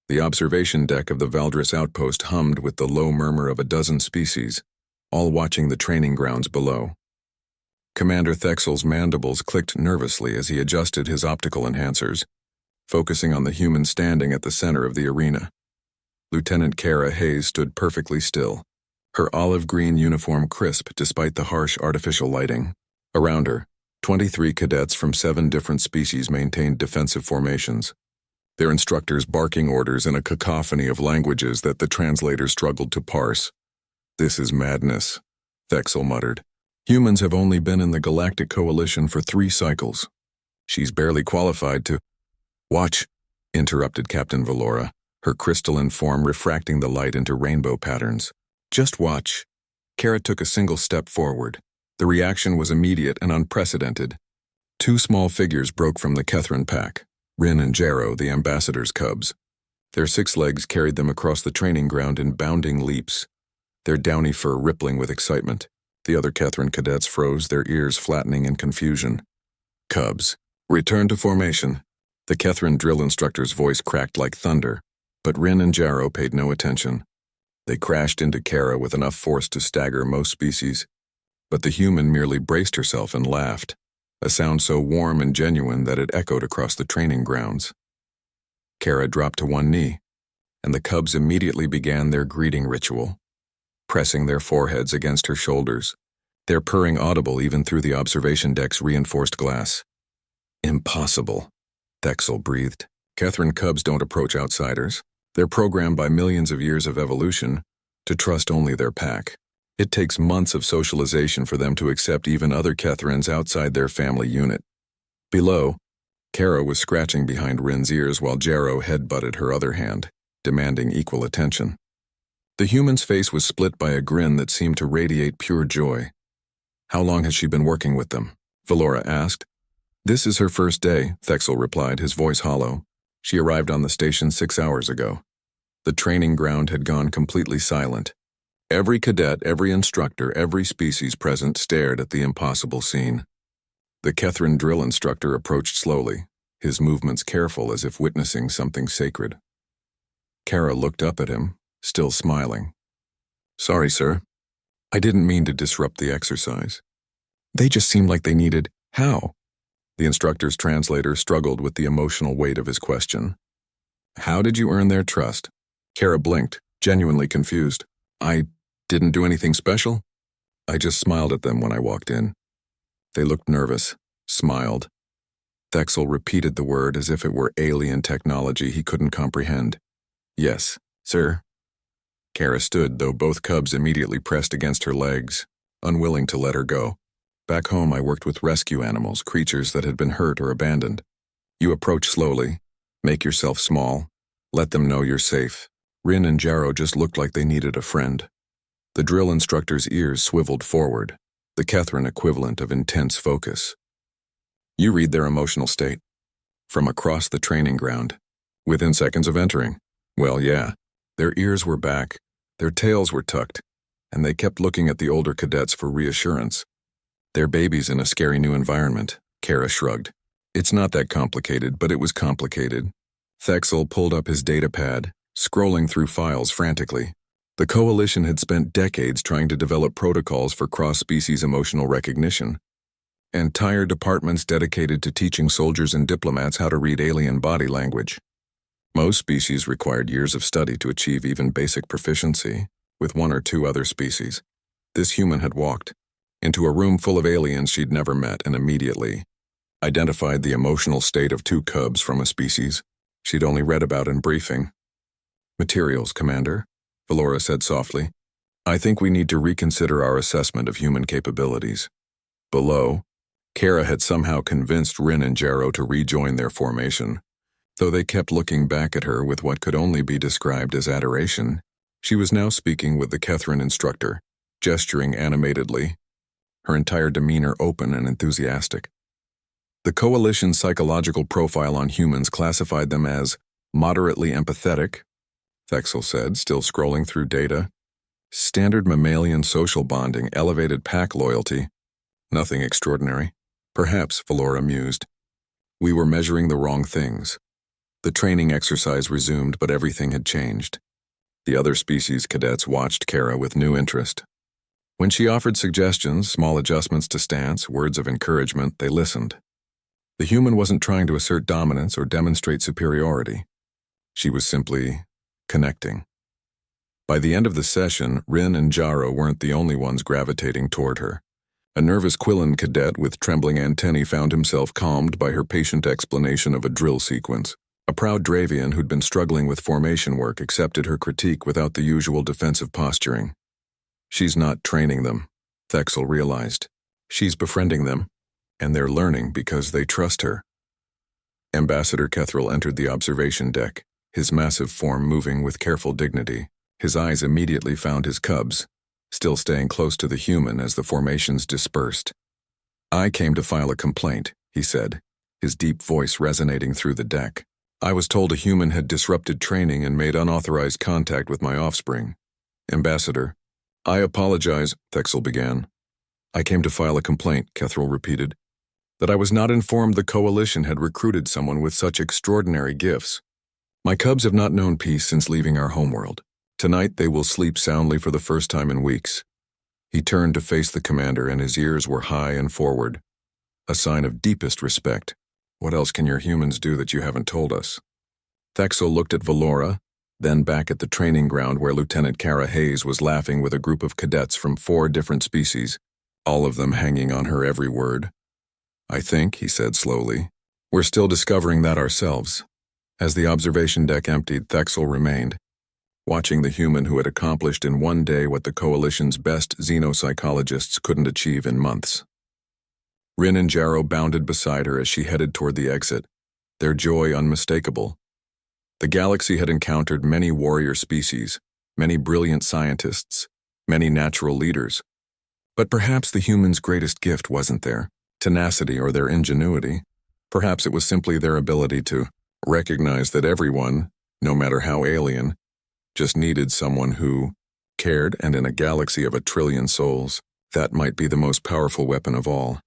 The observation deck of the Valdris outpost hummed with the low murmur of a dozen species, all watching the training grounds below. Commander Thexel's mandibles clicked nervously as he adjusted his optical enhancers, focusing on the human standing at the center of the arena. Lieutenant Kara Hayes stood perfectly still, her olive-green uniform crisp despite the harsh artificial lighting. Around her, 23 cadets from 7 different species maintained defensive formations, their instructors barking orders in a cacophony of languages that the translators struggled to parse. "This is madness," Thexel muttered. "Humans have only been in the Galactic Coalition for 3 cycles. She's barely qualified to—" "Watch," interrupted Captain Valora, her crystalline form refracting the light into rainbow patterns. "Just watch." Kara took a single step forward. The reaction was immediate and unprecedented. 2 small figures broke from the Kethrin pack, Rin and Jarrow, the Ambassador's cubs. Their 6 legs carried them across the training ground in bounding leaps, their downy fur rippling with excitement. The other Kethrin cadets froze, their ears flattening in confusion. "Cubs, return to formation." The Kethrin drill instructor's voice cracked like thunder, but Rin and Jarrow paid no attention. They crashed into Kara with enough force to stagger most species, but the human merely braced herself and laughed, a sound so warm and genuine that it echoed across the training grounds. Kara dropped to one knee, and the cubs immediately began their greeting ritual, pressing their foreheads against her shoulders, their purring audible even through the observation deck's reinforced glass. "Impossible," Thexel breathed. "Kethrin cubs don't approach outsiders. They're programmed by millions of years of evolution to trust only their pack. It takes months of socialization for them to accept even other Kethrins outside their family unit." Below, Kara was scratching behind Rin's ears while Jarrow head-butted her other hand, demanding equal attention. The human's face was split by a grin that seemed to radiate pure joy. "How long has she been working with them?" Valora asked. "This is her first day," Thexel replied, his voice hollow. "She arrived on the station 6 hours ago." The training ground had gone completely silent. Every cadet, every instructor, every species present stared at the impossible scene. The Kethrin drill instructor approached slowly, his movements careful as if witnessing something sacred. Kara looked up at him, still smiling. "Sorry, sir. I didn't mean to disrupt the exercise. They just seemed like they needed—" "How?" The instructor's translator struggled with the emotional weight of his question. "How did you earn their trust?" Kara blinked, genuinely confused. "I didn't do anything special. I just smiled at them when I walked in." They looked nervous, smiled. Thexel repeated the word as if it were alien technology he couldn't comprehend. "Yes, sir." Kara stood, though both cubs immediately pressed against her legs, unwilling to let her go. "Back home I worked with rescue animals, creatures that had been hurt or abandoned. You approach slowly, make yourself small, let them know you're safe." Rin and Jarrow just looked like they needed a friend. The drill instructor's ears swiveled forward, the Kethrin equivalent of intense focus. "You read their emotional state. From across the training ground, within seconds of entering. Well, yeah. Their ears were back, their tails were tucked, and they kept looking at the older cadets for reassurance. They're babies in a scary new environment," Kara shrugged. "It's not that complicated, but it was complicated." Thexel pulled up his datapad, scrolling through files frantically. The Coalition had spent decades trying to develop protocols for cross-species emotional recognition. Entire departments dedicated to teaching soldiers and diplomats how to read alien body language. Most species required years of study to achieve even basic proficiency, with 1 or 2 other species. This human had walked into a room full of aliens she'd never met and immediately identified the emotional state of 2 cubs from a species she'd only read about in briefing. "Materials, Commander," Valora said softly. "I think we need to reconsider our assessment of human capabilities." Below, Kara had somehow convinced Rin and Jarrow to rejoin their formation. Though they kept looking back at her with what could only be described as adoration, she was now speaking with the Kethrin instructor, gesturing animatedly, her entire demeanor open and enthusiastic. The Coalition's psychological profile on humans classified them as moderately empathetic, Thexel said, still scrolling through data. Standard mammalian social bonding, elevated pack loyalty. Nothing extraordinary. Perhaps, Valora mused, we were measuring the wrong things. The training exercise resumed, but everything had changed. The other species cadets watched Kara with new interest. When she offered suggestions, small adjustments to stance, words of encouragement, they listened. The human wasn't trying to assert dominance or demonstrate superiority. She was simply connecting. By the end of the session, Rin and Jaro weren't the only ones gravitating toward her. A nervous Quillan cadet with trembling antennae found himself calmed by her patient explanation of a drill sequence. A proud Dravian who'd been struggling with formation work accepted her critique without the usual defensive posturing. She's not training them, Thexel realized. She's befriending them, and they're learning because they trust her. Ambassador Kethril entered the observation deck, his massive form moving with careful dignity. His eyes immediately found his cubs, still staying close to the human as the formations dispersed. "I came to file a complaint," he said, his deep voice resonating through the deck. "I was told a human had disrupted training and made unauthorized contact with my offspring." "Ambassador, I apologize," Thexel began. "I came to file a complaint," Kethril repeated, "that I was not informed the Coalition had recruited someone with such extraordinary gifts. My cubs have not known peace since leaving our homeworld. Tonight they will sleep soundly for the first time in weeks." He turned to face the commander, and his ears were high and forward, a sign of deepest respect. "What else can your humans do that you haven't told us?" Thexel looked at Valora, then back at the training ground where Lieutenant Kara Hayes was laughing with a group of cadets from 4 different species, all of them hanging on her every word. "I think," he said slowly, "we're still discovering that ourselves." As the observation deck emptied, Thexel remained, watching the human who had accomplished in one day what the Coalition's best xenopsychologists couldn't achieve in months. Rin and Jaro bounded beside her as she headed toward the exit, their joy unmistakable. The galaxy had encountered many warrior species, many brilliant scientists, many natural leaders. But perhaps the humans' greatest gift wasn't their tenacity or their ingenuity. Perhaps it was simply their ability to recognize that everyone, no matter how alien, just needed someone who cared, and in a galaxy of 1 trillion souls, that might be the most powerful weapon of all.